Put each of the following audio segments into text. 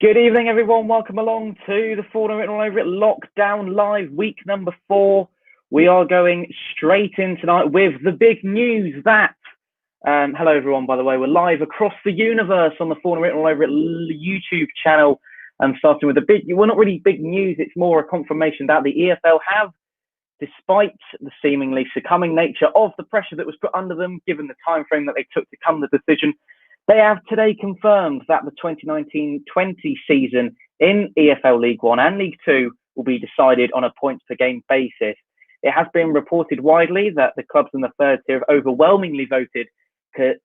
Good evening, everyone. Welcome along to the Fournilwrittenalloverit Lockdown Live, week number 4. We are going straight in tonight with the big news that, hello everyone, by the way, we're live across the universe on the Fournilwrittenalloverit YouTube channel. Starting with the big, well, not really big news, it's more a confirmation that the EFL have, despite the seemingly succumbing nature of the pressure that was put under them, given the time frame that they took to come to the decision, they have today confirmed that the 2019-20 season in EFL League One and League Two will be decided on a points per game basis. It has been reported widely that the clubs in the third tier have overwhelmingly voted to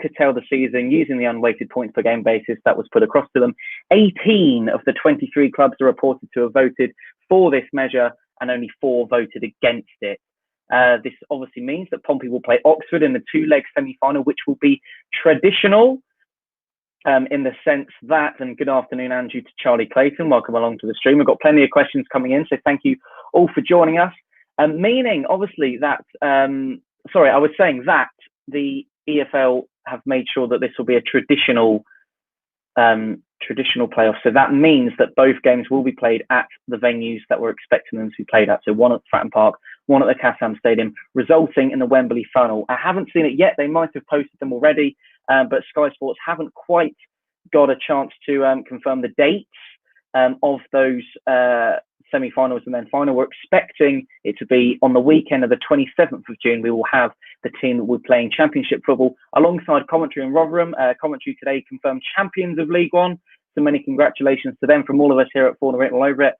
curtail the season using the unweighted points per game basis that was put across to them. 18 of the 23 clubs are reported to have voted for this measure, and only 4 voted against it. This obviously means that Pompey will play Oxford in the 2-leg semi-final, which will be traditional in the sense that, and good afternoon, Andrew, to Charlie Clayton. Welcome along to the stream. We've got plenty of questions coming in, so thank you all for joining us. Meaning, obviously, that, I was saying that the EFL have made sure that this will be a traditional playoff. So that means that both games will be played at the venues that we're expecting them to be played at. So one at Fratton Park, one at the Kassam Stadium, resulting in the Wembley final. I haven't seen it yet. They might have posted them already, but Sky Sports haven't quite got a chance to confirm the dates of those semi-finals and then final. We're expecting it to be on the weekend of the 27th of June. We will have the team that will be playing Championship football alongside Commentary and Rotherham. Commentary today confirmed champions of League One. So many congratulations to them from all of us here at Fournilwrittenalloverit.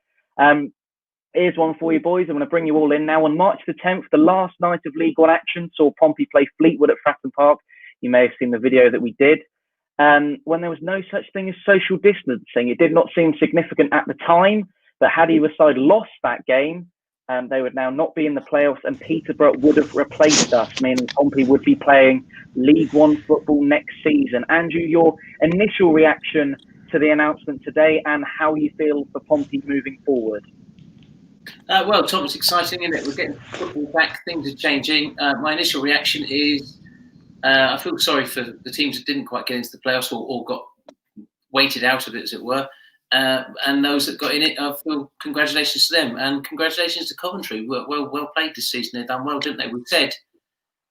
Here's one for you, boys. I'm going to bring you all in now. On March the 10th, the last night of League One action saw Pompey play Fleetwood at Fratton Park. You may have seen the video that we did. When there was no such thing as social distancing, it did not seem significant at the time, but had either side lost that game, they would now not be in the playoffs, and Peterborough would have replaced us, meaning Pompey would be playing League One football next season. Andrew, your initial reaction to the announcement today and how you feel for Pompey moving forward? Well, Tom, it's exciting, isn't it? We're getting football back, things are changing. My initial reaction is I feel sorry for the teams that didn't quite get into the playoffs or got weighted out of it, as it were. And those that got in it, I feel congratulations to them. And congratulations to Coventry. Well played this season. They've done well, didn't they? We said,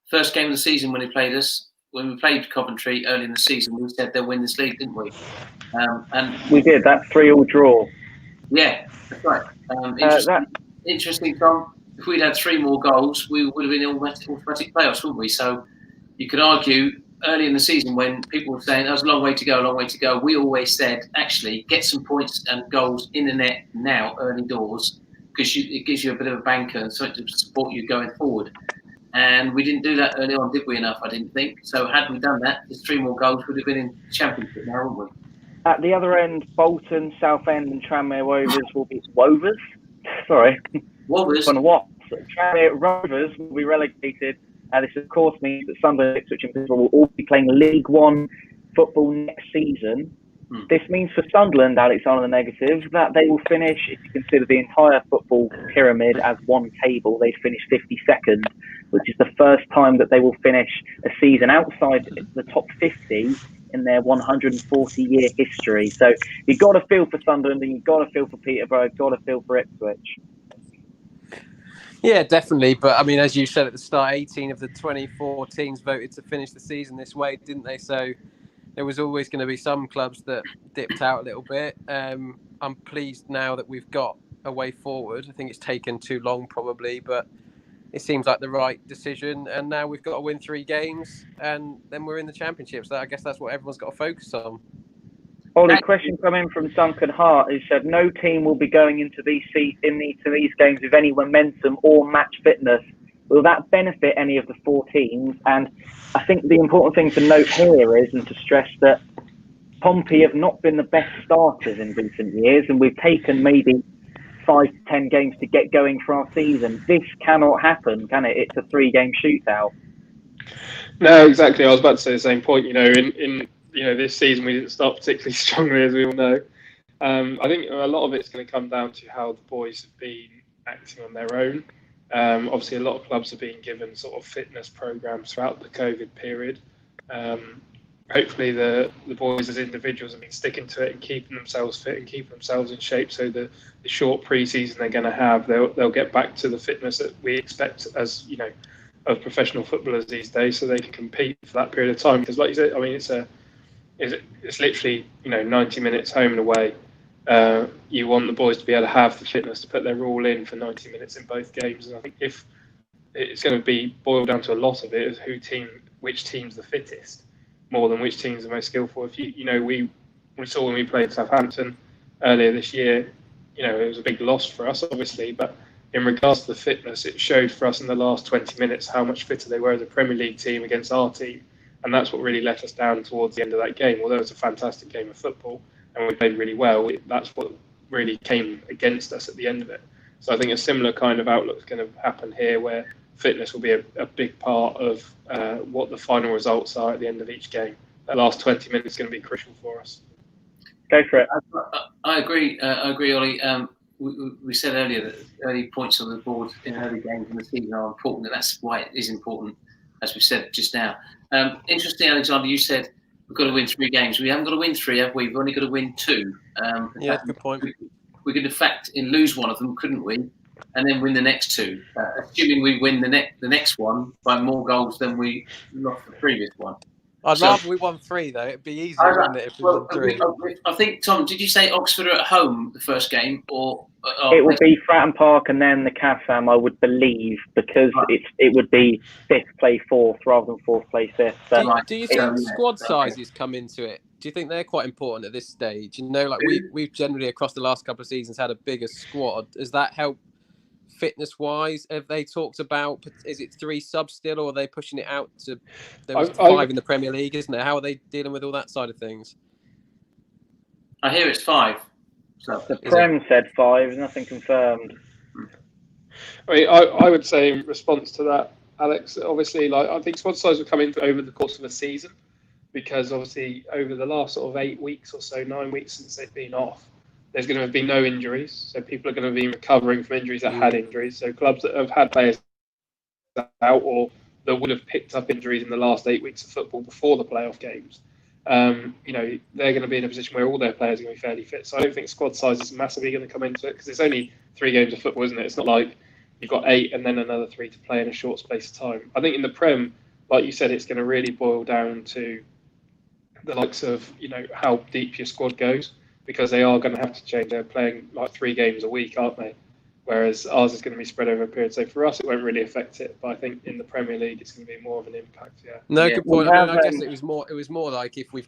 first game of the season when they played us, when we played Coventry early in the season, we said they'll win this league, didn't we? And we did. That 3-3 draw. Yeah, that's right. Interesting, Tom. If we'd had 3 more goals, we would have been in automatic playoffs, wouldn't we? So you could argue early in the season when people were saying there's a long way to go, we always said, actually, get some points and goals in the net now, early doors, because it gives you a bit of a banker and something to support you going forward. And we didn't do that early on, did we, enough, I didn't think. So had we done that, there's 3 more goals, we'd have been in the Championship now, wouldn't we? At the other end, Bolton, Southend and Tranmere Rovers will be... Rovers? Sorry. Rovers? Tranmere Rovers will be relegated. This, of course, means that Sunderland, Ipswich and Peterborough will all be playing League One football next season. This means for Sunderland, Alex, on the negative, that they will finish, if you consider the entire football pyramid as one table, they'd finish 52nd, which is the first time that they will finish a season outside the top 50 in their 140-year history. So you've got to feel for Sunderland, and you've got to feel for Peterborough, you've got to feel for Ipswich. Yeah, definitely. But I mean, as you said at the start, 18 of the 24 teams voted to finish the season this way, didn't they? So there was always going to be some clubs that dipped out a little bit. I'm pleased now that we've got a way forward. I think it's taken too long probably, but it seems like the right decision. And now we've got to win 3 games and then we're in the Championship. So I guess that's what everyone's got to focus on. Ollie, question coming from Duncan Hart, who said no team will be going into these games with any momentum or match fitness. Will that benefit any of the 4 teams? And I think the important thing to note here is, and to stress, that Pompey have not been the best starters in recent years, and we've taken maybe 5 to 10 games to get going for our season. This cannot happen, can it? It's a 3-game shootout. No, exactly. I was about to say the same point. In this season we didn't start particularly strongly, as we all know. I think a lot of it's going to come down to how the boys have been acting on their own. Obviously, a lot of clubs have been given sort of fitness programs throughout the COVID period. hopefully the boys as individuals have been sticking to it and keeping themselves fit and keeping themselves in shape. So the short pre-season they're going to have, they'll get back to the fitness that we expect as of professional footballers these days, so they can compete for that period of time. Because like you said, I mean, it's literally 90 minutes home and away. You want the boys to be able to have the fitness to put their all in for 90 minutes in both games. And I think if it's going to be boiled down to a lot of it is which team's the fittest, more than which team's the most skillful. If we saw when we played Southampton earlier this year, it was a big loss for us, obviously, but in regards to the fitness, it showed for us in the last 20 minutes how much fitter they were as a Premier League team against our team, and that's what really let us down towards the end of that game. Although it was a fantastic game of football and we played really well, that's what really came against us at the end of it. So I think a similar kind of outlook is going to happen here, where fitness will be a big part of what the final results are at the end of each game. That last 20 minutes is going to be crucial for us. Go for it. I agree, Ollie. We said earlier that early points on the board in early games in the season are important, and that's why it is important, as we said just now. Interesting, Alexander, you said we've got to win 3 games. We haven't got to win 3, have we? We've only got to win 2. Yeah, good point. We could, in fact, lose one of them, couldn't we? And then win the next 2, assuming we win the next one by more goals than we lost the previous one. I'd rather we won 3, though. It'd be easier, wouldn't it, if we won 3? I think, Tom, did you say Oxford are at home the first game? Or it will be Fratton Park and then the Kassam, I would believe, because it would be 5th play 4th rather than 4th play 5th. So do you think squad sizes come into it? Do you think they're quite important at this stage? We've generally, across the last couple of seasons, had a bigger squad. Does that help fitness-wise? Have they talked about, is it 3 subs still, or are they pushing it out to, there was 5 in the Premier League, isn't there? How are they dealing with all that side of things? I hear it's 5. So, the Prem said 5, nothing confirmed. I mean, I would say in response to that, Alex, obviously, I think squad size will come in over the course of a season, because obviously over the last sort of 8 weeks or so, 9 weeks since they've been off, there's going to be no injuries, so people are going to be recovering from injuries that had injuries. So clubs that have had players out, or that would have picked up injuries in the last 8 weeks of football before the playoff games, they're going to be in a position where all their players are going to be fairly fit. So I don't think squad size is massively going to come into it, because it's only 3 games of football, isn't it? It's not like you've got 8 and then another 3 to play in a short space of time. I think in the Prem, like you said, it's going to really boil down to the likes of how deep your squad goes, because they are going to have to change. They're playing like 3 games a week, aren't they? Whereas ours is going to be spread over a period. So for us, it won't really affect it. But I think in the Premier League, it's going to be more of an impact. Yeah. No, good point. I guess it was more like if we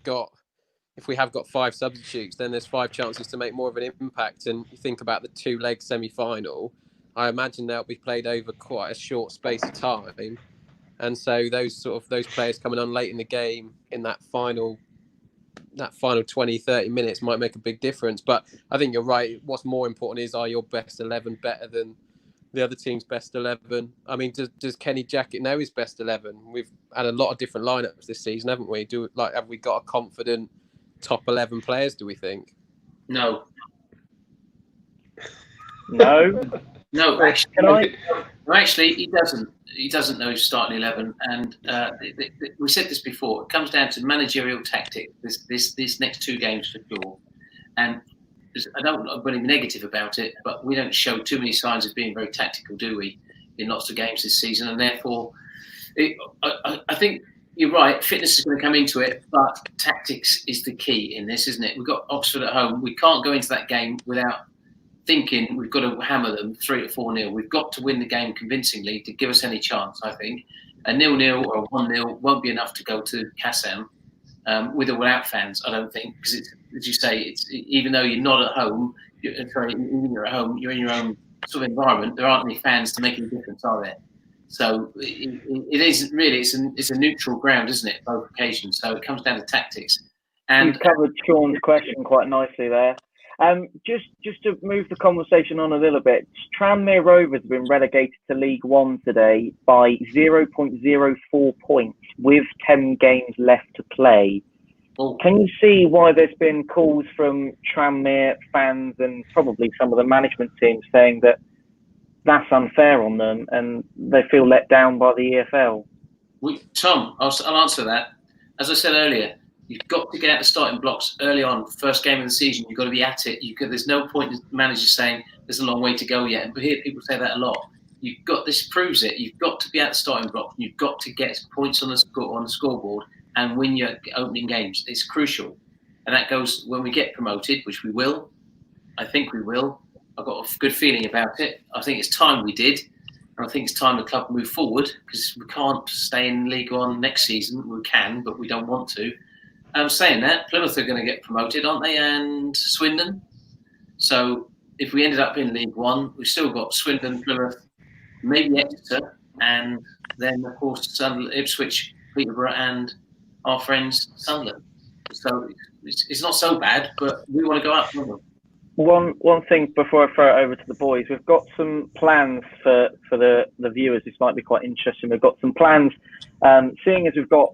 have got 5 substitutes, then there's 5 chances to make more of an impact. And you think about the 2-leg semi-final, I imagine they'll be played over quite a short space of time. And so those players coming on late in the game in that final 20, 30 minutes might make a big difference. But I think you're right. What's more important is, are your best 11 better than the other team's best 11? I mean, does Kenny Jackett know his best 11? We've had a lot of different lineups this season, haven't we? Have we got a confident top 11 players, do we think? No. No, actually, he doesn't. He doesn't know his starting 11, and we said this before. It comes down to managerial tactics. This next 2 games for sure, and I don't want to be negative about it, but we don't show too many signs of being very tactical, do we, in lots of games this season? And therefore, I think you're right. Fitness is going to come into it, but tactics is the key in this, isn't it? We've got Oxford at home. We can't go into that game without thinking we've got to hammer them 3 to 4-0. We've got to win the game convincingly to give us any chance, I think. A 0-0 or a 1-0 won't be enough to go to Kassam with or without fans, I don't think, because it's, as you say, it's even though you're not at home, even you're at home, you're in your own sort of environment, there aren't any fans to make any difference, are there? So it is really, it's a neutral ground, isn't it, both occasions? So it comes down to tactics. And you've covered Sean's question quite nicely there. Just to move the conversation on a little bit, Tranmere Rovers have been relegated to League One today by 0.04 points with 10 games left to play. Can you see why there's been calls from Tranmere fans and probably some of the management teams saying that that's unfair on them and they feel let down by the EFL? Tom, I'll answer that. As I said earlier, You've got to get out the starting blocks early on. First game of the season, you've got to be at it. There's no point in managers saying there's a long way to go yet. And we hear people say that a lot. This proves it. You've got to be at the starting blocks. You've got to get points on the scoreboard and win your opening games. It's crucial. And that goes when we get promoted, which we will. I think we will. I've got a good feeling about it. I think it's time we did. And I think it's time the club move forward, because we can't stay in League One next season. We can, but we don't want to. Saying that, Plymouth are going to get promoted, aren't they? And Swindon. So if we ended up in League One, we've still got Swindon, Plymouth, maybe Exeter, and then, of course, Ipswich, Peterborough, and our friends Sunderland. So it's not so bad, but we want to go up. One thing before I throw it over to the boys, we've got some plans for the viewers. This might be quite interesting. We've got some plans, seeing as we've got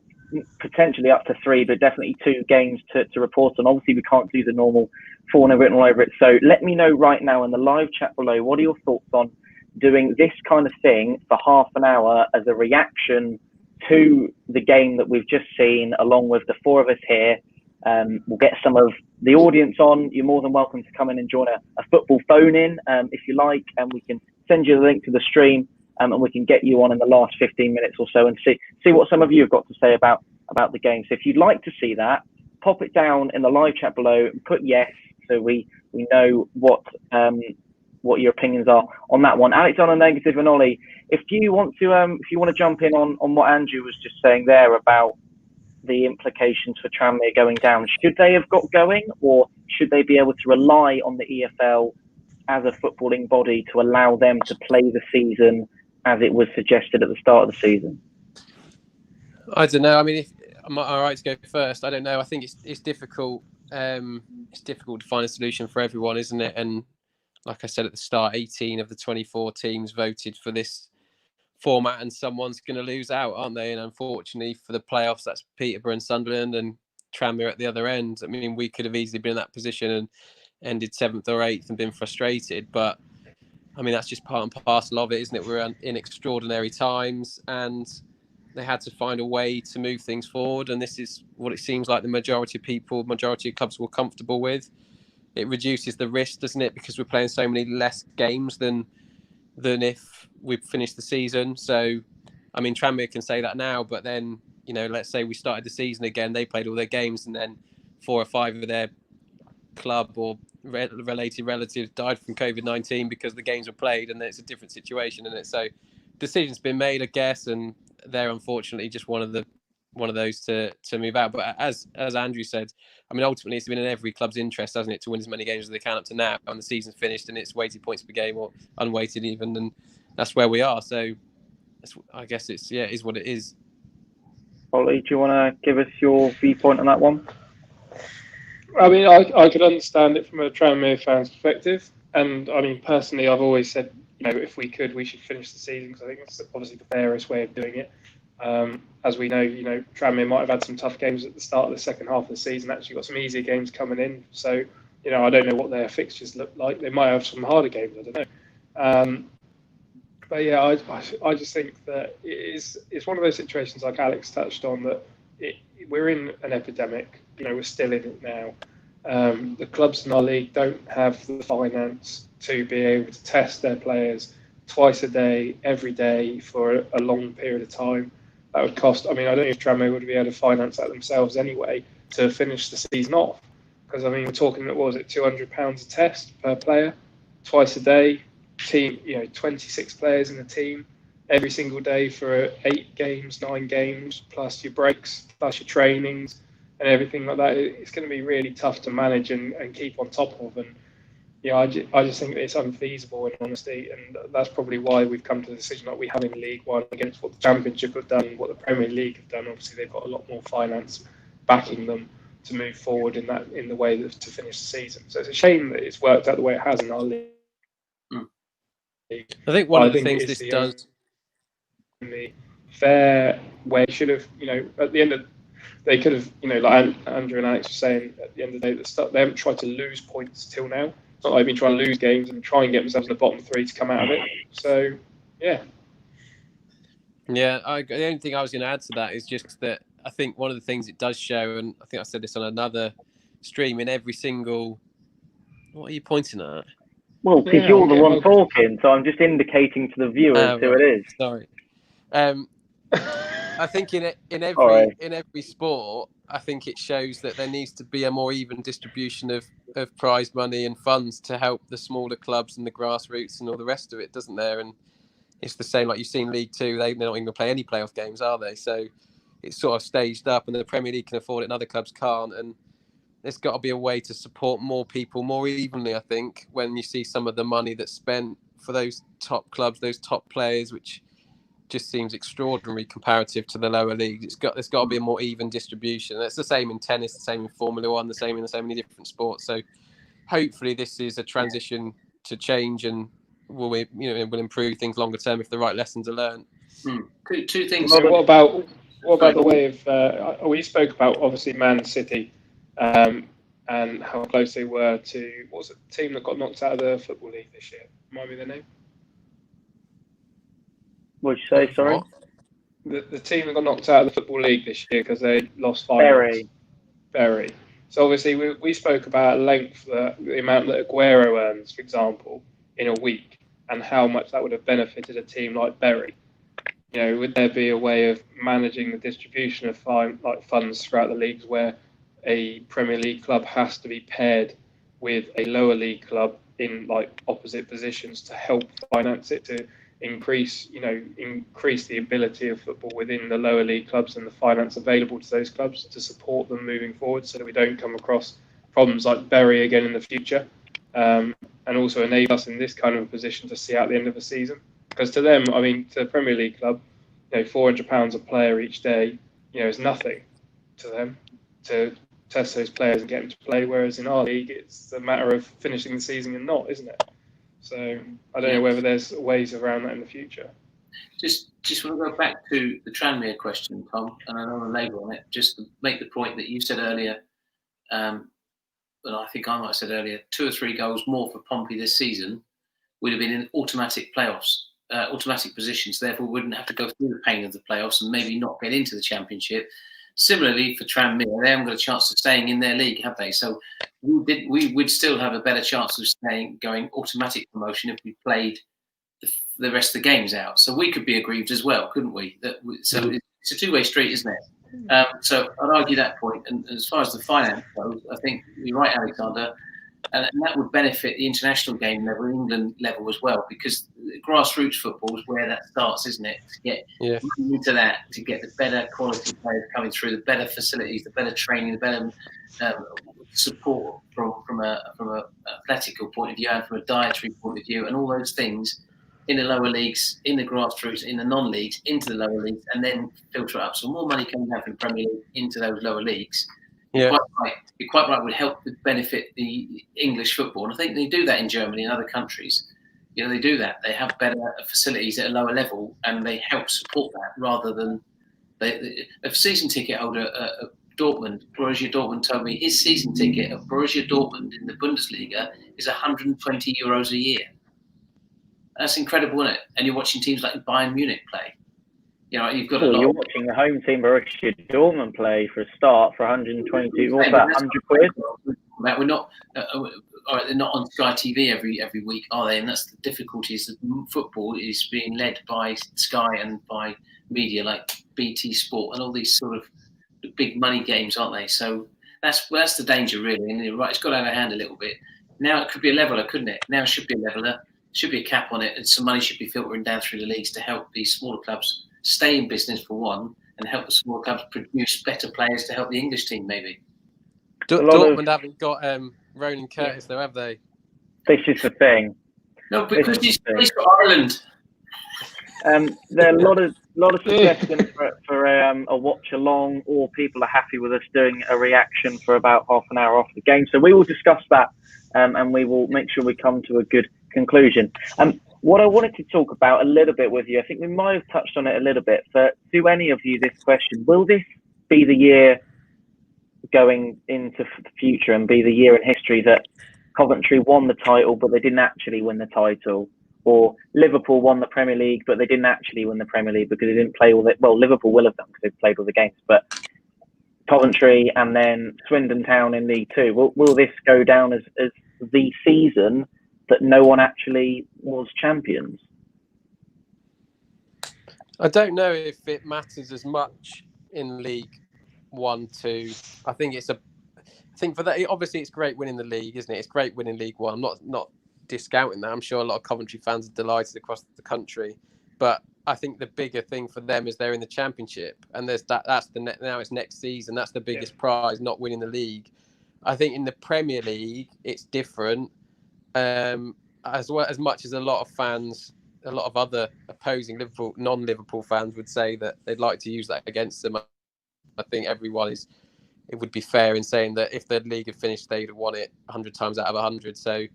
potentially up to 3, but definitely 2 games to report on. Obviously, we can't do the normal written all over it. So let me know right now in the live chat below, what are your thoughts on doing this kind of thing for half an hour as a reaction to the game that we've just seen, along with the 4 of us here. We'll get some of the audience on. You're more than welcome to come in and join a football phone-in if you like, and we can send you the link to the stream, and we can get you on in the last 15 minutes or so and see what some of you have got to say about the game. So if you'd like to see that, pop it down in the live chat below and put yes, so we know what your opinions are on that one. Alexander Negative and Ollie, if you want to jump in on what Andrew was just saying there about the implications for Tranmere going down, should they have got going, or should they be able to rely on the EFL as a footballing body to allow them to play the season as it was suggested at the start of the season? I don't know. I mean, am I all right to go first? I don't know. I think it's difficult. It's difficult to find a solution for everyone, isn't it? And like I said at the start, 18 of the 24 teams voted for this format, and someone's going to lose out, aren't they? And unfortunately for the playoffs, that's Peterborough and Sunderland, and Tranmere at the other end. I mean, we could have easily been in that position and ended 7th or 8th and been frustrated, but I mean, that's just part and parcel of it, isn't it? We're in extraordinary times, and they had to find a way to move things forward, and this is what it seems like the majority of clubs were comfortable with. It reduces the risk, doesn't it? Because we're playing so many less games than if we finished the season. So, I mean, Tranmere can say that now, but then, let's say we started the season again, they played all their games, and then 4 or 5 of their club or related relatives died from COVID-19 because the games were played, and it's a different situation, isn't it? So, decision's been made, I guess, and they're unfortunately just one of those to move out. But as Andrew said, I mean, ultimately it's been in every club's interest, hasn't it, to win as many games as they can up to now, and the season's finished and it's weighted points per game or unweighted even, and that's where we are. So I guess it is what it is. Ollie, do you want to give us your viewpoint on that one? I mean, I could understand it from a Tranmere fan's perspective, and I mean, personally, I've always said, if we could, we should finish the season, because I think it's obviously the fairest way of doing it. As we know, Tranmere might have had some tough games at the start of the second half of the season. Actually, got some easier games coming in. So, I don't know what their fixtures look like. They might have some harder games. I don't know. But yeah, I just think that it's one of those situations, like Alex touched on, that we're in an epidemic. We're still in it now. The clubs in our league don't have the finance to be able to test their players twice a day, every day, for a long period of time. That would cost, I mean, I don't know if Tranmere would be able to finance that themselves anyway to finish the season off. Because, I mean, we're talking, what was it, £200 a test per player, twice a day, team, 26 players in a team, every single day for 8 games, 9 games, plus your breaks, plus your trainings and everything like that. It's going to be really tough to manage and keep on top of. And I just think it's unfeasible, in honesty, and that's probably why we've come to the decision that we have in League One against what the Championship have done, what the Premier League have done. Obviously, they've got a lot more finance backing them to move forward in the way to finish the season. So it's a shame that it's worked out the way it has in our league. I think one of the things this does, the fair way, should have, at the end of, they could have, like Andrew and Alex were saying, at the end of the day, they haven't tried to lose points till now. It's not like they've been trying to lose games and try and get themselves in the bottom 3 to come out of it. So, yeah. Yeah, the only thing I was going to add to that is just that I think one of the things it does show, and I think I said this on another stream, in every single... What are you pointing at? Well, because you're the one talking, so I'm just indicating to the viewers who it is. Sorry. I think in every sport, I think it shows that there needs to be a more even distribution of prize money and funds to help the smaller clubs and the grassroots and all the rest of it, doesn't there? And it's the same, like you've seen League Two, they're not even going to play any playoff games, are they? So it's sort of staged up, and the Premier League can afford it and other clubs can't. And there's got to be a way to support more people more evenly, I think, when you see some of the money that's spent for those top clubs, those top players, which just seems extraordinary comparative to the lower leagues. There's got to be a more even distribution. It's the same in tennis, the same in Formula One, the same in so many different sports. So hopefully this is a transition to change, and will improve things longer term if the right lessons are learned. Two things. So what about the way of? We spoke about obviously Man City, and how close they were to what was it, the team that got knocked out of the Football League this year? Remind me the name. What'd you say? Sorry. The team that got knocked out of the Football League this year because they lost finals. Bury. So obviously we spoke about at length the amount that Aguero earns, for example, in a week, and how much that would have benefited a team like Bury. Would there be a way of managing the distribution of funds throughout the leagues where a Premier League club has to be paired with a lower league club in opposite positions to help finance it, to increase the ability of football within the lower league clubs and the finance available to those clubs to support them moving forward, so that we don't come across problems like Bury again in the future, and also enable us in this kind of a position to see out the end of the season. Because to them, to the Premier League club, £400 a player each day, is nothing to them to test those players and get them to play. Whereas in our league, it's a matter of finishing the season and not, isn't it? So I don't know whether there's ways around that in the future. Just want to go back to the Tranmere question, Tom, and I don't want to labour on it. Just to make the point that you said earlier, and I think I might have said earlier, 2 or 3 goals more for Pompey this season would have been in automatic playoffs, automatic positions. Therefore, wouldn't have to go through the pain of the playoffs and maybe not get into the Championship. Similarly, for Tranmere, they haven't got a chance of staying in their league, have they? So we would still have a better chance of going automatic promotion if we played the rest of the games out. So we could be aggrieved as well, couldn't we? So it's a two-way street, isn't it? So I'd argue that point. And as far as the finance goes, I think you're right, Alexander. And that would benefit the international game level, England level as well, because grassroots football is where that starts, isn't it? To get into that, to get the better quality players coming through, the better facilities, the better training, the better support from a athletical point of view and from a dietary point of view, and all those things in the lower leagues, in the grassroots, in the non-leagues, into the lower leagues, and then filter it up. So more money coming down from the Premier League into those lower leagues. You're quite right, would help benefit the English football. And I think they do that in Germany and other countries. They do that. They have better facilities at a lower level, and they help support that rather than a season ticket holder at Dortmund. Borussia Dortmund told me his season ticket at Borussia Dortmund in the Bundesliga is €120 a year. That's incredible, isn't it? And you're watching teams like Bayern Munich play. You've got you're watching the home team Borussia Dortmund play for a start for 120. What's that? 100 quid? We're not. They're not on Sky TV every week, are they? And that's the difficulty. Is that football is being led by Sky and by media like BT Sport and all these sort of big money games, aren't they? So that's the danger, really. And you're right, it's got out of hand a little bit. Now it could be a leveler, couldn't it? Now it should be a leveler. Should be a cap on it, and some money should be filtering down through the leagues to help these smaller clubs stay in business for one, and help the small clubs produce better players to help the English team, maybe. Dortmund haven't got Ronan Curtis, though, have they? This is the thing. No, because he's got Ireland. There are a lot of suggestions for a watch along, or people are happy with us doing a reaction for about half an hour after the game. So we will discuss that, and we will make sure we come to a good conclusion. What I wanted to talk about a little bit with you, I think we might have touched on it a little bit, but to any of you, this question: will this be the year going into the future and be the year in history that Coventry won the title, but they didn't actually win the title? Or Liverpool won the Premier League, but they didn't actually win the Premier League because they didn't play all the... Well, Liverpool will have done because they've played all the games, but Coventry and then Swindon Town in League Two. Will this go down as the season that no one actually was champions? I don't know if it matters as much in League 1, 2. I think for that, obviously it's great winning the league, isn't it? It's great winning League 1. I'm not discounting that. I'm sure a lot of Coventry fans are delighted across the country, but I think the bigger thing for them is they're in the Championship, and now it's next season. That's the biggest prize, not winning the league. I think in the Premier League it's different. As much as a lot of fans, a lot of other opposing non-Liverpool fans would say that they'd like to use that against them. I think it would be fair in saying that if the league had finished, they'd have won it 100 times out of 100. So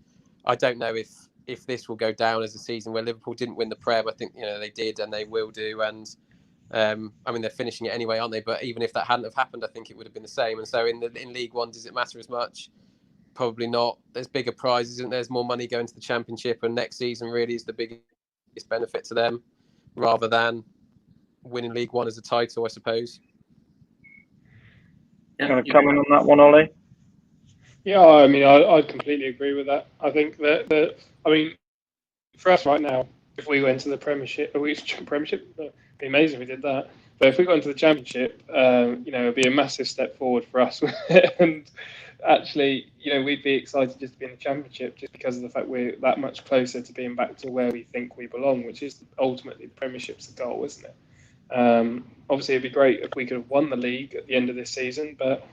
I don't know if this will go down as a season where Liverpool didn't win the Prem. I think they did, and they will do. And I mean, they're finishing it anyway, aren't they? But even if that hadn't have happened, I think it would have been the same. And so in League 1, does it matter as much? Probably not. There's bigger prizes, and there's more money going to the Championship, and next season really is the biggest benefit to them, rather than winning League 1 as a title, I suppose. Kind of comment on that one, Ollie? Yeah, I mean, I completely agree with that. I think that I mean, for us right now, if we went to the Premiership, it'd be amazing if we did that. But if we got into the Championship, it'd be a massive step forward for us. And actually, we'd be excited just to be in the Championship, just because of the fact we're that much closer to being back to where we think we belong, which is ultimately the Premiership's the goal, isn't it? Obviously, it'd be great if we could have won the league at the end of this season, but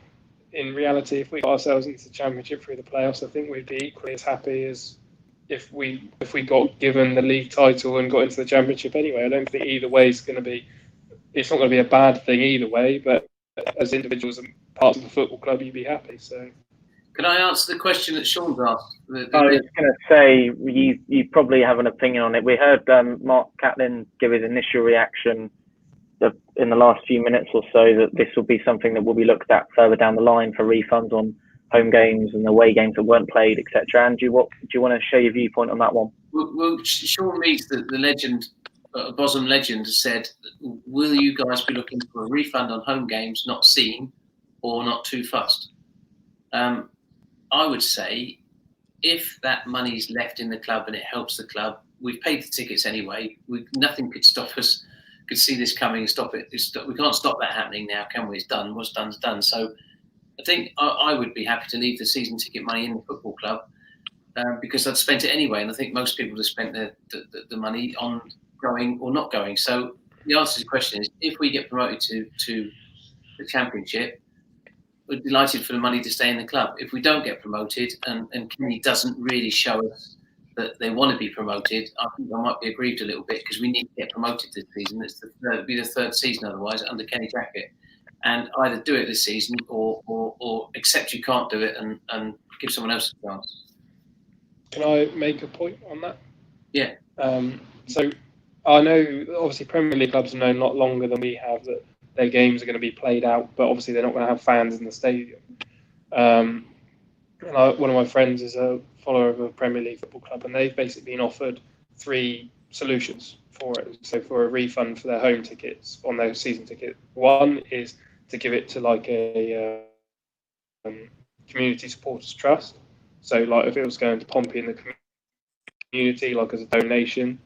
in reality, if we got ourselves into the Championship through the playoffs, I think we'd be equally as happy as if we got given the league title and got into the Championship anyway. I don't think either way it's not going to be a bad thing either way, but as individuals and parts of the football club, you'd be happy. So, can I answer the question that Sean's asked? I was going to say, you probably have an opinion on it. We heard Mark Catlin give his initial reaction in the last few minutes or so, that this will be something that will be looked at further down the line for refunds on home games and away games that weren't played, etc. Andrew, do you want to share your viewpoint on that one? Well, Sean Meads, the legend, Bosom legend, said, will you guys be looking for a refund on home games not seen or not too fussed? I would say if that money's left in the club and it helps the club, we've paid the tickets anyway. Nothing could stop us, could see this coming and stop it. We can't stop that happening now, can we? It's done. What's done's done. So I think I would be happy to leave the season ticket money in the football club because I'd spent it anyway. And I think most people have spent the money on going or not going. So the answer to the question is, if we get promoted to the Championship, we're delighted for the money to stay in the club. If we don't get promoted and Kenny doesn't really show us that they want to be promoted, I think I might be aggrieved a little bit, because we need to get promoted this season. It'll be the third season otherwise under Kenny Jackett, and either do it this season or accept you can't do it and give someone else a chance. Can I make a point on that? Yeah. So I know obviously Premier League clubs have known a lot longer than we have that their games are going to be played out, but obviously they're not going to have fans in the stadium. One of my friends is a follower of a Premier League football club, and they've basically been offered 3 solutions for it. So for a refund for their home tickets on their season ticket, one is to give it to like a community supporters trust. So like if it was going to Pompey in the community, like as a donation.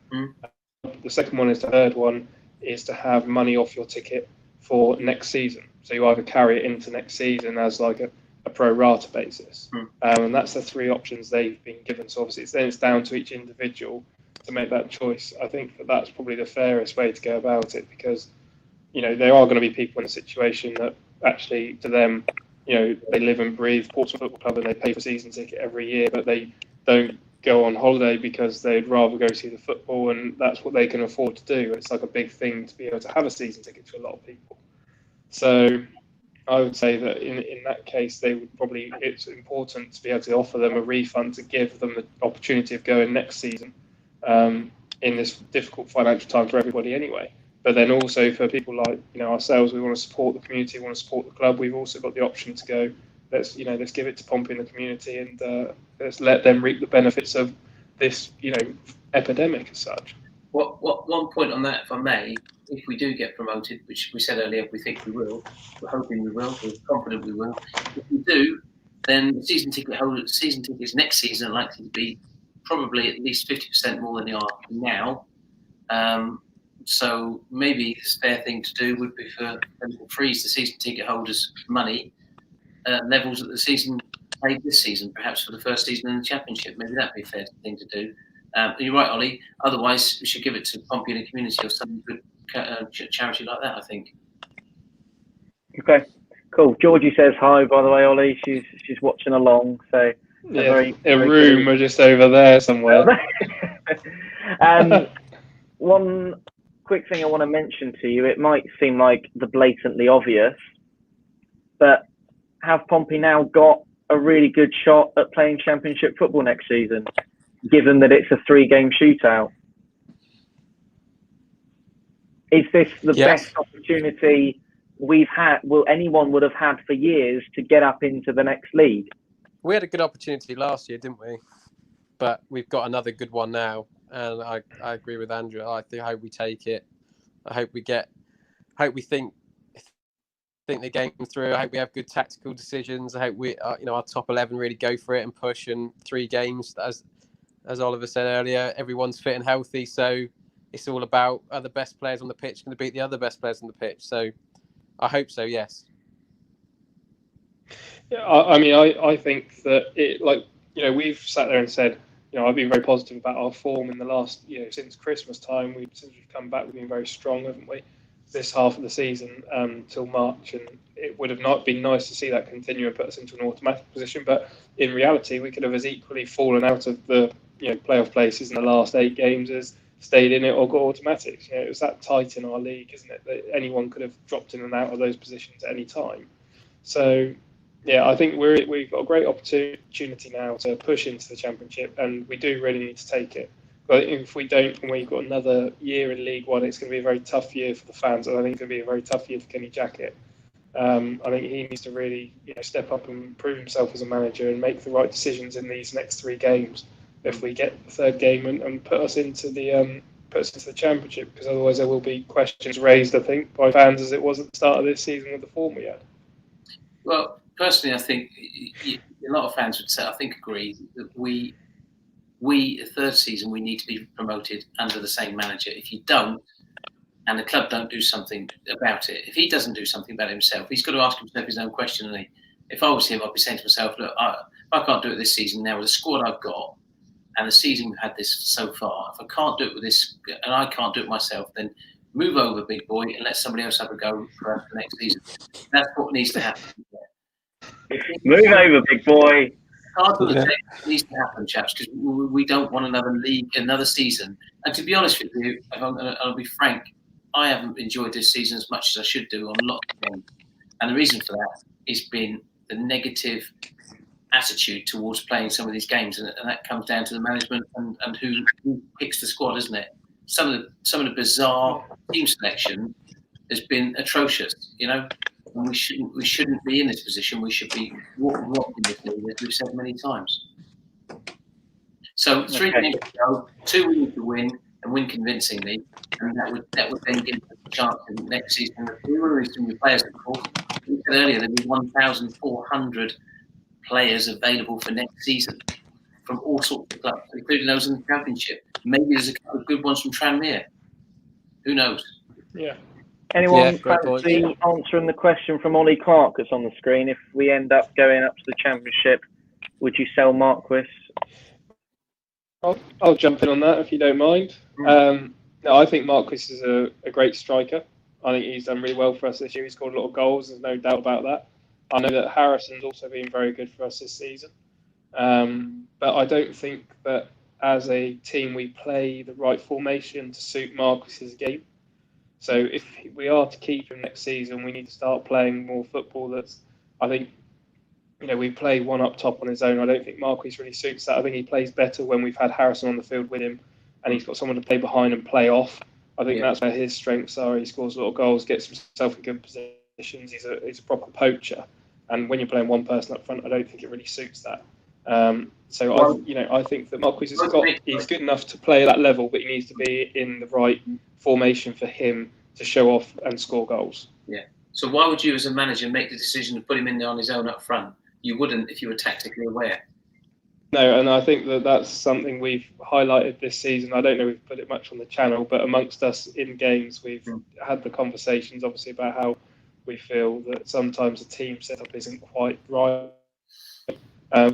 The second one is the third one is to have money off your ticket for next season. So you either carry it into next season as like a pro rata basis. And that's the 3 options they've been given. So obviously it's down to each individual to make that choice. I think that's probably the fairest way to go about it, because there are going to be people in a situation that actually, to them, they live and breathe Portsmouth Football Club and they pay for a season ticket every year, but they don't go on holiday because they'd rather go see the football, and that's what they can afford to do. It's like a big thing to be able to have a season ticket to a lot of people. So I would say that in that case, it's important to be able to offer them a refund to give them the opportunity of going next season in this difficult financial time for everybody anyway. But then also for people like ourselves, we want to support the community, we want to support the club. We've also got the option to go, let's give it to Pompey in the community and let's let them reap the benefits of this epidemic as such. One point on that, if I may, if we do get promoted, which we said earlier, we think we will, we're hoping we will, we're confident we will. If we do, then season tickets next season are likely to be probably at least 50% more than they are now. So maybe the fair thing to do would be for them to freeze the season ticket holders' money levels that the season played this season, perhaps for the first season in the Championship. Maybe that'd be a fair thing to do. You're right, Ollie. Otherwise, we should give it to Pompey and the community or some good charity like that, I think. Okay, cool. Georgie says hi, by the way, Ollie. She's watching along. So a room are just over there somewhere. One quick thing I want to mention to you. It might seem like the blatantly obvious, but have Pompey now got a really good shot at playing Championship football next season, given that it's a 3-game shootout? Is this the best opportunity anyone would have had for years to get up into the next league? We had a good opportunity last year, didn't we? But we've got another good one now, and I agree with Andrew. I hope we take it. I hope we think the game through. I hope we have good tactical decisions. I hope we, our top 11 really go for it and push. And 3 games, as Oliver said earlier, everyone's fit and healthy. So it's all about, are the best players on the pitch going to beat the other best players on the pitch? So I hope so, yes. Yeah, I think that we've sat there and said, I've been very positive about our form in the last, since Christmas time. Since we've come back, we've been very strong, haven't we? This half of the season till March, and it would have not been nice to see that continue and put us into an automatic position. But in reality, we could have as equally fallen out of the playoff places in the last 8 games as stayed in it or got automatics. It was that tight in our league, isn't it, that anyone could have dropped in and out of those positions at any time. So yeah, I think we've got a great opportunity now to push into the Championship, and we do really need to take it. But if we don't, and we've got another year in League One, it's going to be a very tough year for the fans, and I think it's going to be a very tough year for Kenny Jackett. I think he needs to really step up and prove himself as a manager and make the right decisions in these next 3 games if we get the 3rd game and put us into the Championship, because otherwise there will be questions raised, I think, by fans as it was at the start of this season with the form we had. Well, personally, I think a lot of fans would say, I think, agree that we the 3rd season, we need to be promoted under the same manager. If you don't, and the club don't do something about it, if he doesn't do something about it himself, he's got to ask himself his own question. And if I was him, I'd be saying to myself, look, if I can't do it this season now with the squad I've got and the season we've had this so far, if I can't do it with this and I can't do it myself, then move over, big boy, and let somebody else have a go for the next season. That's what needs to happen. Move over, big boy. Needs to happen, chaps, because we don't want another season. And to be honest with you, I'll be frank, I haven't enjoyed this season as much as I should do on lots of games. And the reason for that has been the negative attitude towards playing some of these games, and that comes down to the management and who picks the squad, isn't it? Some of the bizarre team selection has been atrocious, And we shouldn't be in this position. We should be rocking this league, as we've said many times. So 3 games to go, 2 we need to win and win convincingly, and that would then give us a chance in next season. We were releasing new players, of course. We said earlier there'd be 1,400 players available for next season from all sorts of clubs, including those in the Championship. Maybe there's a couple of good ones from Tranmere. Who knows? Yeah. Anyone fancy answering the question from Ollie Clark that's on the screen? If we end up going up to the Championship, would you sell Marquis? I'll jump in on that if you don't mind. No, I think Marquis is a great striker. I think he's done really well for us this year. He's scored a lot of goals. There's no doubt about that. I know that Harrison's also been very good for us this season. But I don't think that as a team we play the right formation to suit Marquis's game. So if we are to keep him next season, we need to start playing more football. I think, we play one up top on his own. I don't think Marquis really suits that. I think he plays better when we've had Harrison on the field with him and he's got someone to play behind and play off. I think that's where his strengths are. He scores a lot of goals, gets himself in good positions. He's a proper poacher. And when you're playing one person up front, I don't think it really suits that. I think that Marquis he's good enough to play at that level, but he needs to be in the right formation for him to show off and score goals. Yeah. So why would you, as a manager, make the decision to put him in there on his own up front? You wouldn't if you were tactically aware. No, and I think that's something we've highlighted this season. I don't know if we've put it much on the channel, but amongst us in games, we've had the conversations, obviously, about how we feel that sometimes the team setup isn't quite right.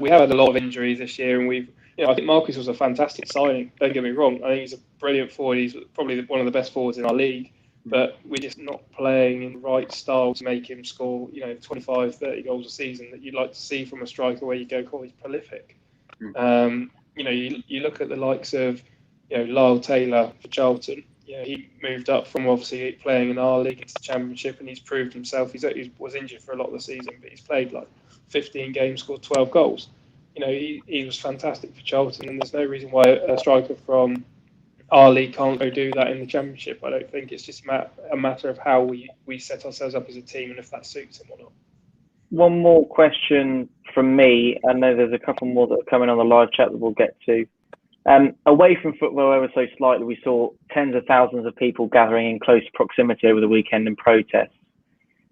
We have had a lot of injuries this year, and I think Marcus was a fantastic signing. Don't get me wrong. I think he's a brilliant forward. He's probably one of the best forwards in our league, but we're just not playing in the right style to make him score, 25, 30 goals a season that you'd like to see from a striker where you go, "Oh, he's prolific." You look at the likes of, Lyle Taylor for Charlton. He moved up from obviously playing in our league into the Championship, and he's proved himself. He was injured for a lot of the season, but he's played like 15 games, scored 12 goals. He was fantastic for Charlton, and there's no reason why a striker from our league can't go do that in the Championship. I don't think it's just a matter of how we set ourselves up as a team and if that suits him or not. One more question from me. I know there's a couple more that are coming on the live chat that we'll get to. Away from football ever so slightly, we saw tens of thousands of people gathering in close proximity over the weekend in protest.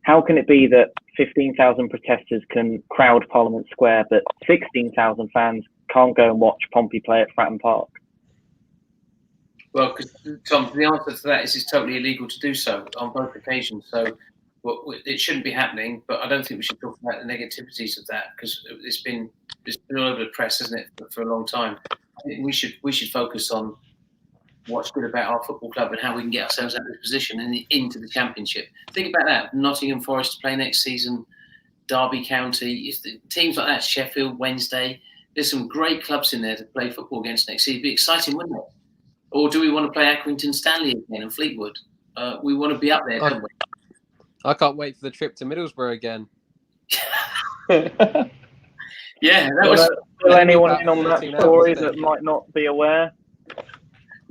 How can it be that 15,000 protesters can crowd Parliament Square, but 16,000 fans can't go and watch Pompey play at Fratton Park? Well, because Tom, the answer to that is it's totally illegal to do so on both occasions. So it shouldn't be happening, but I don't think we should talk about the negativities of that because it's been all over the press, hasn't it, for a long time. I think we should focus on what's good about our football club and how we can get ourselves out of this position and into the Championship. Think about that. Nottingham Forest to play next season, Derby County, teams like that, Sheffield Wednesday. There's some great clubs in there to play football against next season. It'd be exciting, wouldn't it? Or do we want to play Accrington Stanley again and Fleetwood? We want to be up there, don't we? I can't wait for the trip to Middlesbrough again. Yeah, that was. Still anyone in on that story that might not be aware?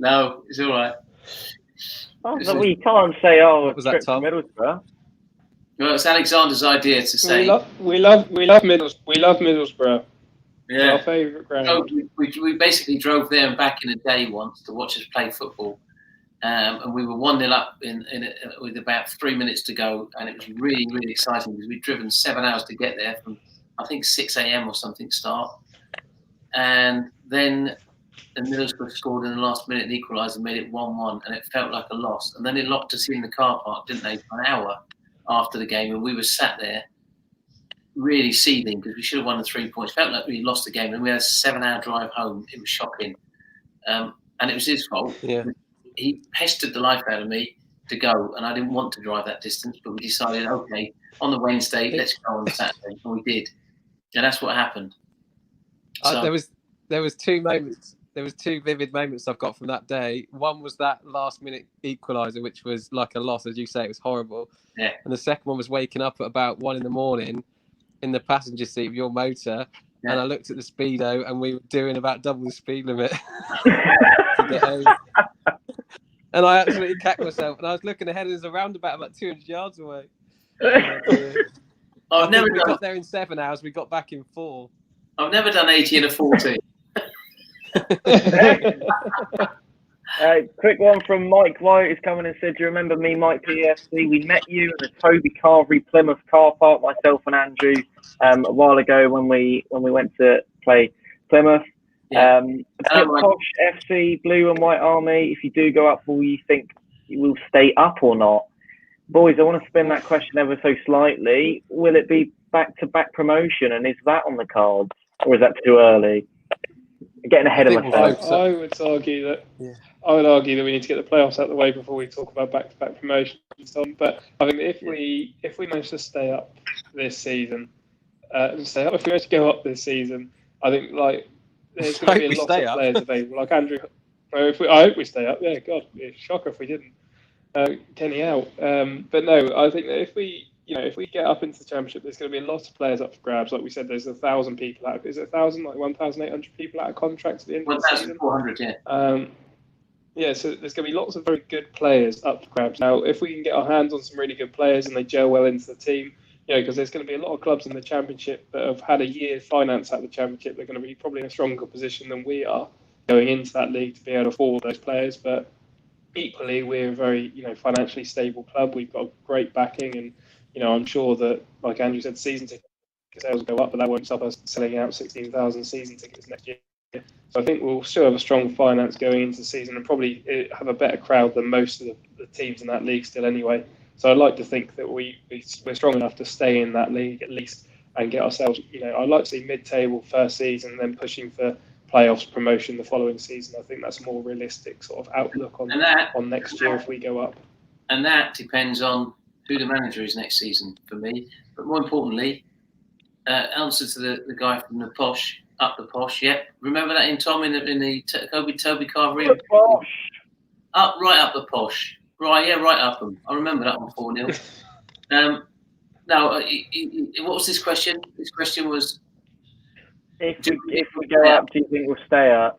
No, it's all right. We can't say, was that, Tom? Middlesbrough. Well, it's Alexander's idea to say. We love Middlesbrough. Yeah, it's our favourite ground. So we basically drove there and back in a day once to watch us play football, and we were 1-0 up with about 3 minutes to go, and it was really, really exciting because we'd driven 7 hours to get there from I think 6 a.m. or something start, and then Middlesbrough scored in the last minute and equalised and made it 1-1, and it felt like a loss. And then it locked us in the car park, didn't they, for an hour after the game, and we were sat there really seething because we should have won the 3 points. Felt like we lost the game, and we had a 7-hour drive home. It was shocking, and it was his fault. Yeah. He pestered the life out of me to go, and I didn't want to drive that distance, but we decided, okay, on the Wednesday, let's go on the Saturday, and we did, and that's what happened. So, there was two moments. There was two vivid moments I've got from that day. One was that last-minute equaliser, which was like a loss, as you say. It was horrible. Yeah. And the second one was waking up at about 1 a.m. in the passenger seat of your motor, and I looked at the speedo, and we were doing about double the speed limit to get home. And I absolutely cacked myself. And I was looking ahead, and there's a roundabout about 200 yards away. I've never we got there in 7 hours. We got back in 4. I've never done 80 in a 40. Quick one from Mike White who's coming and said, "Do you remember me, Mike PFC? We met you at the Toby Carvery Plymouth car park, myself and Andrew, a while ago when we went to play Plymouth. Yeah. Posh FC, Blue and White Army. If you do go up, will you think you will stay up or not?" Boys, I want to spin that question ever so slightly. Will it be back-to-back promotion, and is that on the cards, or is that too early? Getting ahead of myself. I would argue that we need to get the playoffs out of the way before we talk about back-to-back promotions. But I think if we manage to stay up this season, if we manage to go up this season, I think there's going to be a lot of players available. Like Andrew, I hope we stay up. Yeah, God, it'd be a shocker if we didn't. Kenny out. But no, I think that if we get up into the Championship, there's going to be a lot of players up for grabs. Like we said, there's 1,000 people out. Is it 1,000? Like 1,800 people out of contracts at the end of the season? 1,400, yeah. So there's going to be lots of very good players up for grabs. Now, if we can get our hands on some really good players and they gel well into the team, because there's going to be a lot of clubs in the Championship that have had a year finance at the Championship. They're going to be probably in a stronger position than we are going into that league to be able to afford those players. But equally, we're a very, financially stable club. We've got great backing, and I'm sure that, like Andrew said, season ticket sales will go up, but that won't stop us selling out 16,000 season tickets next year. So I think we'll still have a strong finance going into the season, and probably have a better crowd than most of the teams in that league still anyway. So I'd like to think that we're strong enough to stay in that league at least and get ourselves, I'd like to see mid-table first season and then pushing for playoffs, promotion the following season. I think that's a more realistic sort of outlook on next year if we go up. And that depends on who the manager is next season for me. But more importantly, answer to the guy from the posh, up the posh. Yep, remember that in Tom in the Toby Carver. Right up the posh. Right, yeah, right up them. I remember that one 4-0. Now, what was this question? This question was, if we go up, do you think we'll stay up?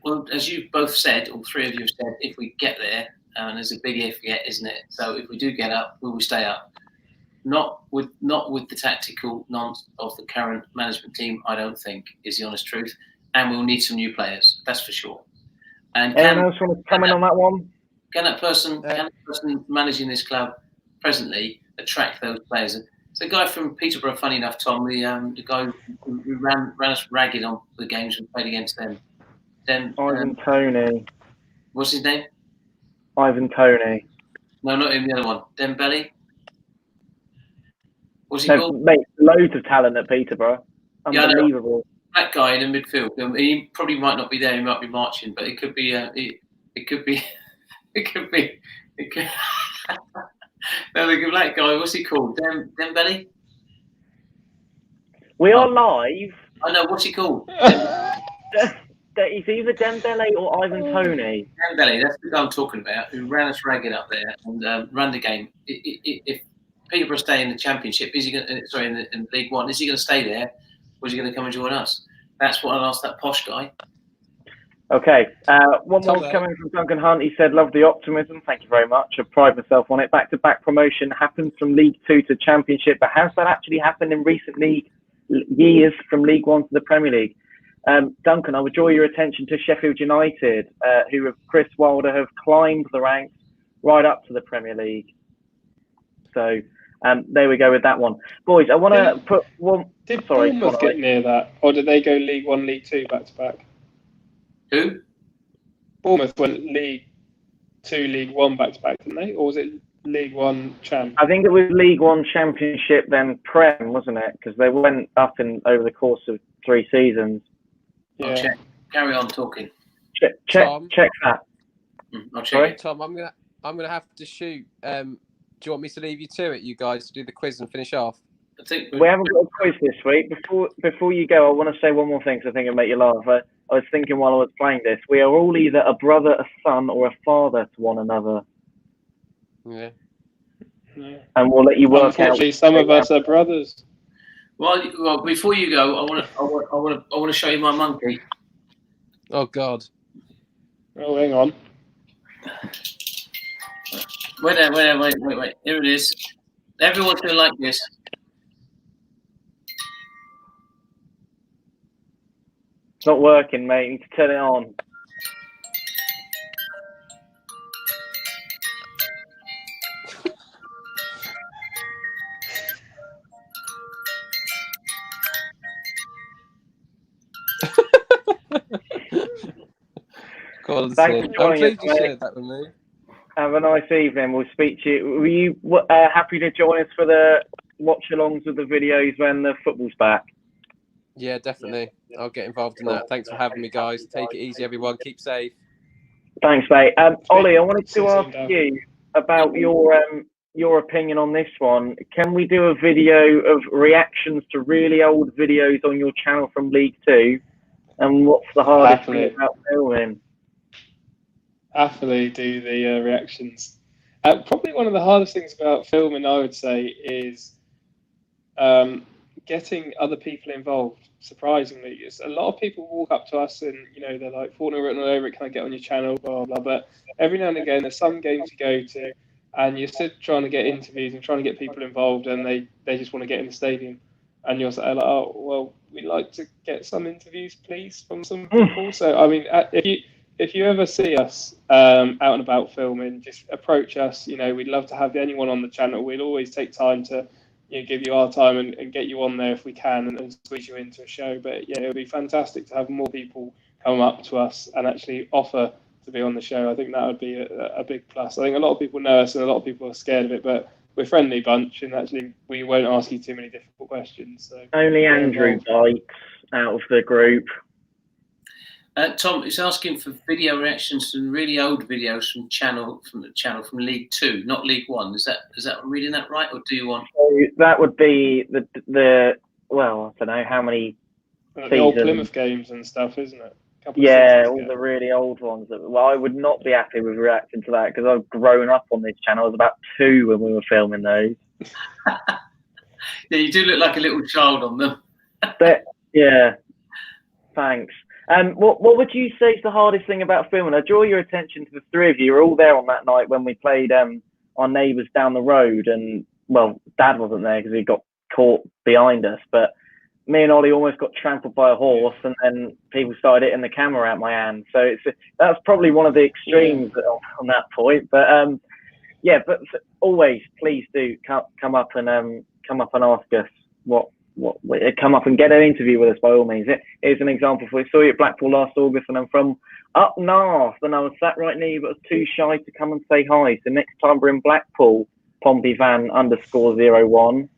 Well, as you both said, all three of you have said, if we get there, and there's a big if yet, isn't it? So if we do get up, will we stay up? Not with the tactical nonsense of the current management team, I don't think, is the honest truth. And we'll need some new players, that's for sure. And anyone else want to comment on that one? Can that person managing this club presently attract those players? The guy from Peterborough, funny enough, Tom, the guy who ran us ragged on the games we played against them. Ivan Toney. What's his name? Ivan Toney. No, not him, the other one. Dembele? What's he called? Mate, loads of talent at Peterborough. Unbelievable. Yeah, that guy in the midfield. He probably might not be there. He might be marching, but it could be. It could be. No, the black guy. What's he called? Dembele. We are live. I know. What's he called? It's either Dembele or Ivan Toney. Dembele, that's the guy I'm talking about, who ran us ragged up there and ran the game. If Peterborough stay in the Championship, is he going? In League One, is he going to stay there, or is he going to come and join us? That's what I'll ask that posh guy. Okay, one more coming from Duncan Hunt. He said, "Love the optimism. Thank you very much. I pride myself on it. Back-to-back promotion happens from League Two to Championship, but has that actually happened in recent years from League One to the Premier League?" Duncan, I would draw your attention to Sheffield United, who with Chris Wilder have climbed the ranks right up to the Premier League. So there we go with that one. Boys, I want to put one... Did Bournemouth get near that? Or did they go League 1, League 2 back-to-back? Who? Bournemouth went League 2, League 1 back-to-back, didn't they? Or was it League 1 Champ? I think it was League 1 Championship, then Prem, wasn't it? Because they went up over the course of 3 seasons. Yeah. Carry on talking. Check that. I'll check it. Tom, I'm gonna have to shoot. Do you want me to leave you to it, you guys, to do the quiz and finish off? I think we haven't got a quiz this week. Before you go, I want to say one more thing because I think it'll make you laugh. I was thinking while I was playing this, we are all either a brother, a son, or a father to one another. Yeah. And we'll let you work out. Some of us are brothers. Well, before you go, I want to show you my monkey. Oh God! Oh, hang on. Wait. Here it is. Everyone's gonna like this. It's not working, mate. You need to turn it on. God, thanks for joining us, you shared that with me. Have a nice evening. We'll speak to you. Were you happy to join us for the watch-alongs of the videos when the football's back? Yeah, definitely. I'll get involved in that. Thanks for having me, guys. Take it easy, everyone. Keep safe. Thanks, mate. Ollie, I wanted to ask you about your opinion on this one. Can we do a video of reactions to really old videos on your channel from League 2? And what's the hardest thing about filming? Happily do the reactions. Probably one of the hardest things about filming, I would say, is getting other people involved. Surprisingly, a lot of people walk up to us and they're like, "Fournilwrittenalloverit, can I get on your channel?" Blah blah. But every now and again, there's some games you go to, and you're still trying to get interviews and trying to get people involved, and they just want to get in the stadium, and you're like, "Oh, well, we'd like to get some interviews, please, from some people." So I mean, if if you ever see us out and about filming, just approach us. We'd love to have anyone on the channel. We'd always take time to give you our time and get you on there if we can and squeeze you into a show. But yeah, it would be fantastic to have more people come up to us and actually offer to be on the show. I think that would be a big plus. I think a lot of people know us and a lot of people are scared of it, but we're a friendly bunch, and actually we won't ask you too many difficult questions. So only Andrew bites out of the group. Tom is asking for video reactions to really old videos from the channel from League 2, not League 1. Is that I'm reading that right, or do you want? So that would be the well, I don't know how many. The old Plymouth games and stuff, isn't it? Yeah, all the really old ones. Well, I would not be happy with reacting to that because I've grown up on this channel. I was about 2 when we were filming those. Yeah, you do look like a little child on them. But yeah, thanks. What would you say is the hardest thing about filming? I draw your attention to the 3 of you. You were all there on that night when we played our neighbours down the road, and well, Dad wasn't there because he got caught behind us, but me and Ollie almost got trampled by a horse, and then people started hitting the camera out my hand. So that's probably one of the extremes on that point. But yeah, but always please do come up and ask us what come up and get an interview with us by all means. Here's an example. We saw you at Blackpool last August, and I'm from up north, and I was sat right near you, but I was too shy to come and say hi. So next time we're in Blackpool, Pompey van _01.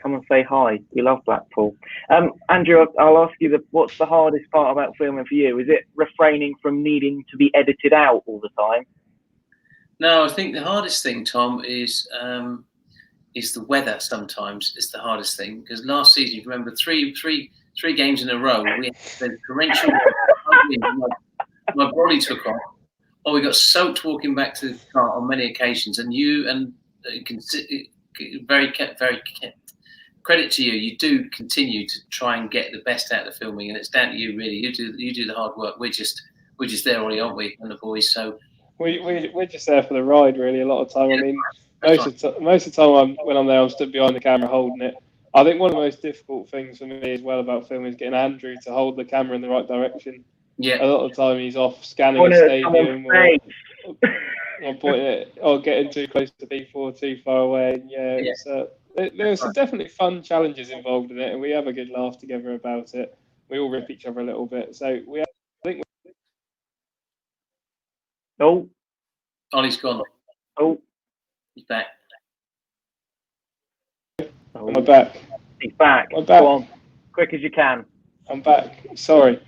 Come and say hi. We love Blackpool. Andrew, I'll ask you what's the hardest part about filming for you? Is it refraining from needing to be edited out all the time? No, I think the hardest thing, Tom, is the weather. Sometimes it's the hardest thing because last season, you remember three games in a row, we had torrential. My brolly took off. Oh, we got soaked walking back to the car on many occasions, and very credit to you. You do continue to try and get the best out of the filming, and it's down to you really. You do the hard work. We're just there, Ollie, aren't we, and the boys? So we're just there for the ride, really. A lot of time. I mean, most of the time when I'm there, I'm stood behind the camera holding it. I think one of the most difficult things for me as well about filming is getting Andrew to hold the camera in the right direction. Yeah. A lot of the time he's off scanning the stadium or getting too close to people or too far away. There's some definitely fun challenges involved in it, and we have a good laugh together about it. We all rip each other a little bit. So Oh, Ollie's gone. Oh, he's back. Am I back? He's back. I'm back. Go on, quick as you can. I'm back. Sorry.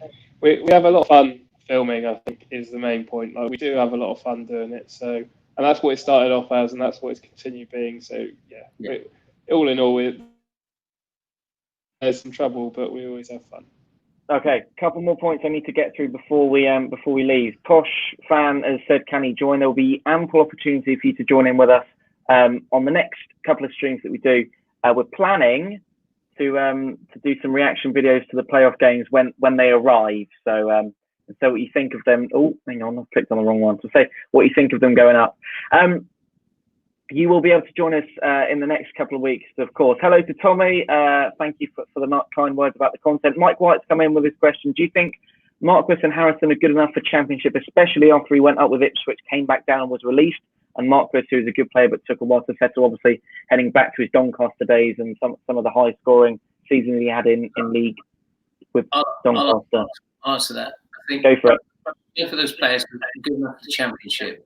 We have a lot of fun filming, I think, is the main point. Like, we do have a lot of fun doing it. So, and that's what it started off as, and that's what it's continued being. So, yeah. All in all, there's some trouble, but we always have fun. Okay, couple more points I need to get through before we leave. Posh fan has said, can he join? There will be ample opportunity for you to join in with us on the next couple of streams that we do. We're planning to do some reaction videos to the playoff games when they arrive. So what you think of them. Oh, hang on, I've clicked on the wrong one. So say what you think of them going up. You will be able to join us in the next couple of weeks, of course. Hello to Tommy. Thank you for the kind words about the content. Mike White's come in with this question. Do you think Marquis and Harrison are good enough for Championship, especially after he went up with Ipswich, came back down and was released? And Marquis, who is a good player but took a while to settle, obviously heading back to his Doncaster days and some of the high-scoring seasons he had in league with Doncaster. I'll answer that. I think go for it. For those players who are good enough for the Championship,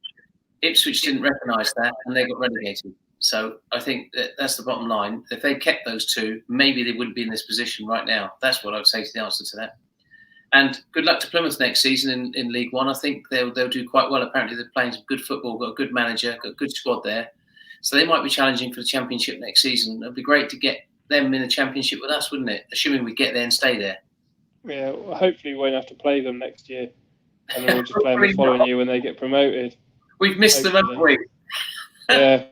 Ipswich didn't recognise that and they got relegated. So I think that's the bottom line. If they kept those two, maybe they wouldn't be in this position right now. That's what I would say to the answer to that. And good luck to Plymouth next season in League One. I think they'll do quite well. Apparently they're playing some good football, got a good manager, got a good squad there. So they might be challenging for the Championship next season. It'd be great to get them in the Championship with us, wouldn't it? Assuming we get there and stay there. Yeah, well, hopefully we won't have to play them next year. And then we'll just play them the following year when they get promoted. We've missed them, haven't we? Yeah.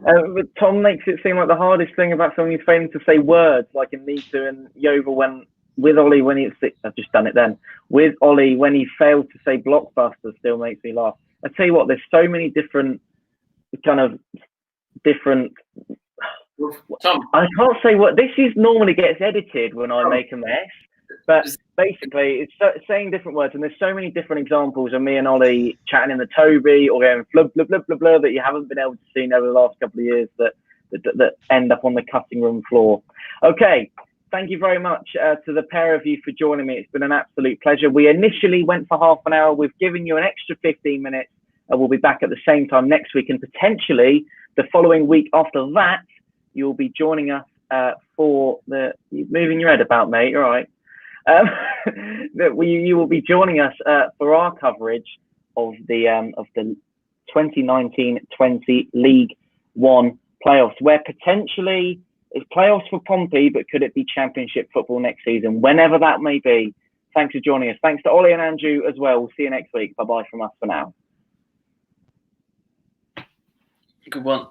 But Tom makes it seem like the hardest thing about someone who's failing to say words, like in League Two and Yeovil with Ollie when I've just done it then. With Ollie when he failed to say blockbuster still makes me laugh. I tell you what, there's so many different. Tom, I can't say what this is. Normally gets edited when I make a mess, but basically, it's saying different words, and there's so many different examples of me and Ollie chatting in the Toby or going blah blah blah blah blah that you haven't been able to see over the last couple of years that end up on the cutting room floor. Okay, thank you very much to the pair of you for joining me. It's been an absolute pleasure. We initially went for half an hour. We've given you an extra 15 minutes, and we'll be back at the same time next week, and potentially the following week after that, you'll be joining us for the. You're moving your head about, mate. You're all right. You will be joining us for our coverage of the 2019-20 League One playoffs, where potentially it's playoffs for Pompey, but could it be Championship football next season? Whenever that may be. Thanks for joining us. Thanks to Ollie and Andrew as well. We'll see you next week. Bye bye from us for now. Good one.